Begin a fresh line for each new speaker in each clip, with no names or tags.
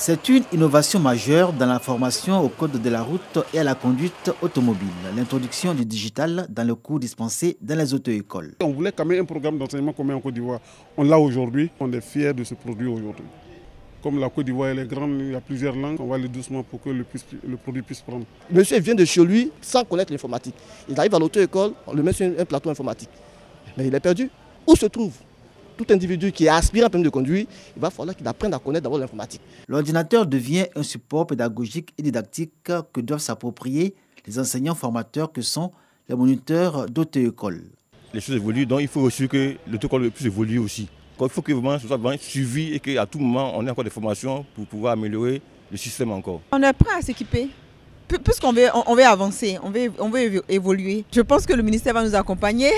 C'est une innovation majeure dans la formation au code de la route et à la conduite automobile, l'introduction du digital dans le cours dispensé dans les auto-écoles.
On voulait quand même un programme d'enseignement commun en Côte d'Ivoire. On l'a aujourd'hui, on est fiers de ce produit aujourd'hui. Comme la Côte d'Ivoire elle est grande, il y a plusieurs langues, on va aller doucement pour que le produit puisse prendre.
Monsieur vient de chez lui sans connaître l'informatique. Il arrive à l'auto-école, on le met sur un plateau informatique. Mais il est perdu. Où se trouve tout individu qui aspire à un permis de conduire? Il va falloir qu'il apprenne à connaître d'abord l'informatique.
L'ordinateur devient un support pédagogique et didactique que doivent s'approprier les enseignants formateurs que sont les moniteurs d'auto-école.
Les choses évoluent, donc il faut aussi que l'auto-école puisse évoluer aussi. Il faut que ce soit vraiment suivi et qu'à tout moment, on ait encore des formations pour pouvoir améliorer le système encore.
On est prêt à s'équiper. Puisqu'on veut avancer, on veut évoluer. Je pense que le ministère va nous accompagner,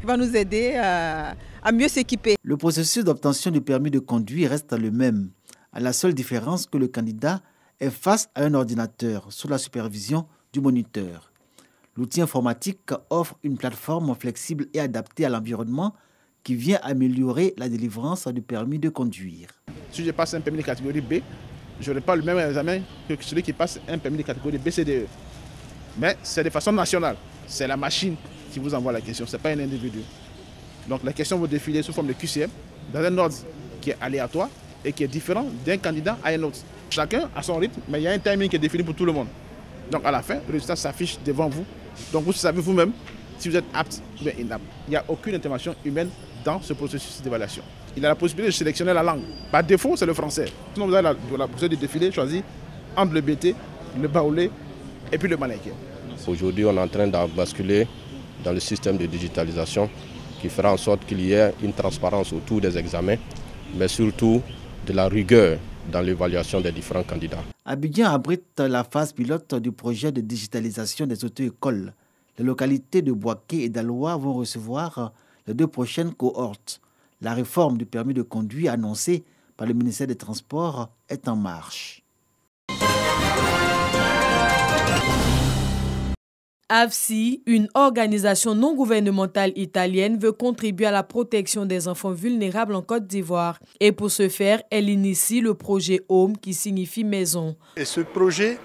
va nous aider à mieux s'équiper.
Le processus d'obtention du permis de conduire reste le même, à la seule différence que le candidat est face à un ordinateur sous la supervision du moniteur. L'outil informatique offre une plateforme flexible et adaptée à l'environnement qui vient améliorer la délivrance du permis de conduire.
Si je passe un permis de catégorie B, je n'aurai pas le même examen que celui qui passe un permis de catégorie BCDE. Mais c'est de façon nationale. C'est la machine qui vous envoie la question, ce n'est pas un individu. Donc la question va défiler sous forme de QCM dans un ordre qui est aléatoire et qui est différent d'un candidat à un autre. Chacun a son rythme, mais il y a un timing qui est défini pour tout le monde. Donc à la fin, le résultat s'affiche devant vous. Donc vous savez vous-même si vous êtes apte ou bien inapte. Il n'y a aucune intervention humaine dans ce processus d'évaluation. Il a la possibilité de sélectionner la langue. Par défaut, c'est le français. Sinon, vous avez la possibilité de défiler, choisir entre le BT, le baoulé et puis le malaïké.
Aujourd'hui, on est en train de basculer dans le système de digitalisation qui fera en sorte qu'il y ait une transparence autour des examens, mais surtout de la rigueur dans l'évaluation des différents candidats.
Abidjan abrite la phase pilote du projet de digitalisation des auto-écoles. Les localités de Boaké et d'Aloa vont recevoir les 2 prochaines cohortes. La réforme du permis de conduire annoncée par le ministère des Transports est en marche.
AFSI, une organisation non gouvernementale italienne, veut contribuer à la protection des enfants vulnérables en Côte d'Ivoire. Et pour ce faire, elle initie le projet Home qui signifie maison.
Et ce projet,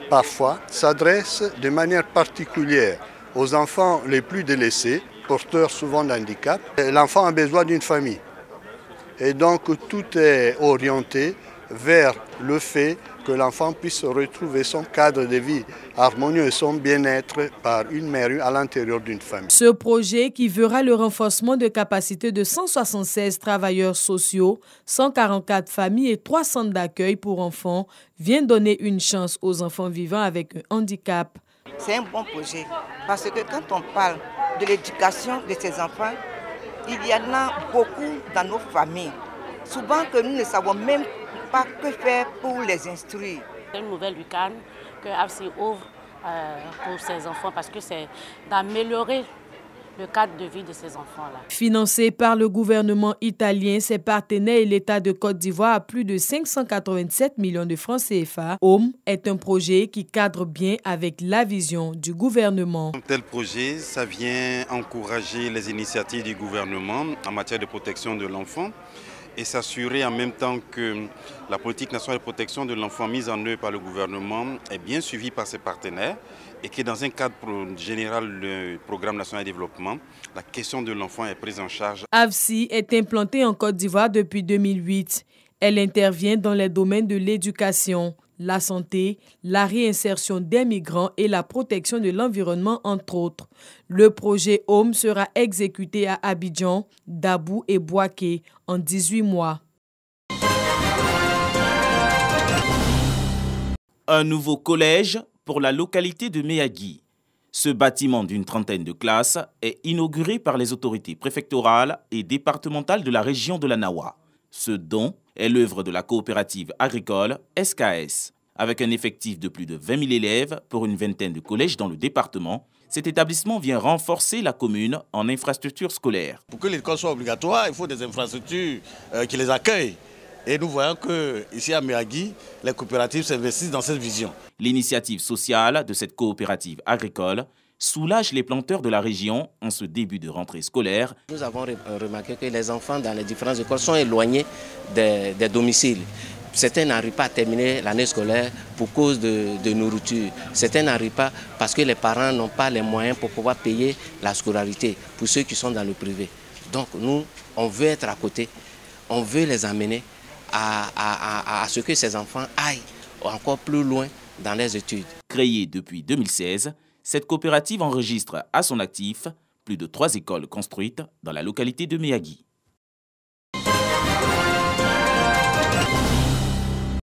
parfois, s'adresse de manière particulière aux enfants les plus délaissés, porteurs souvent d'handicap. L'enfant a besoin d'une famille. Et donc tout est orienté vers le fait que l'enfant puisse retrouver son cadre de vie harmonieux et son bien-être par une mère à l'intérieur d'une famille.
Ce projet, qui verra le renforcement de capacités de 176 travailleurs sociaux, 144 familles et 3 centres d'accueil pour enfants, vient donner une chance aux enfants vivant avec un handicap.
C'est un bon projet parce que quand on parle de l'éducation de ces enfants, il y en a beaucoup dans nos familles. Souvent que nous ne savons même pas que faire pour les instruire.
C'est une nouvelle lucarne que AFSI ouvre pour ces enfants parce que c'est d'améliorer le cadre de vie de ces enfants-là.
Financé par le gouvernement italien, ses partenaires et l'État de Côte d'Ivoire à plus de 587 millions de francs CFA, Home est un projet qui cadre bien avec la vision du gouvernement.
Un tel projet, ça vient encourager les initiatives du gouvernement en matière de protection de l'enfant et s'assurer en même temps que la politique nationale de protection de l'enfant mise en œuvre par le gouvernement est bien suivie par ses partenaires et que dans un cadre général du programme national de développement, la question de l'enfant est prise en charge.
AFSI est implantée en Côte d'Ivoire depuis 2008. Elle intervient dans les domaines de l'éducation, la santé, la réinsertion des migrants et la protection de l'environnement, entre autres. Le projet Home sera exécuté à Abidjan, Dabou et Boaké en 18 mois.
Un nouveau collège pour la localité de Méagui. Ce bâtiment d'une trentaine de classes est inauguré par les autorités préfectorales et départementales de la région de la Nawa. Ce don est l'œuvre de la coopérative agricole SKS. Avec un effectif de plus de 20 000 élèves pour une vingtaine de collèges dans le département, cet établissement vient renforcer la commune en infrastructures scolaires.
Pour que l'école soit obligatoire, il faut des infrastructures qui les accueillent. Et nous voyons qu'ici à Méagui, les coopératives s'investissent dans cette vision.
L'initiative sociale de cette coopérative agricole soulage les planteurs de la région en ce début de rentrée scolaire.
Nous avons remarqué que les enfants dans les différentes écoles sont éloignés des domiciles. Certains n'arrivent pas à terminer l'année scolaire pour cause de nourriture. Certains n'arrivent pas parce que les parents n'ont pas les moyens pour pouvoir payer la scolarité pour ceux qui sont dans le privé. Donc nous, on veut être à côté, on veut les amener à ce que ces enfants aillent encore plus loin dans les études.
Créée depuis 2016, cette coopérative enregistre à son actif plus de 3 écoles construites dans la localité de Méagui.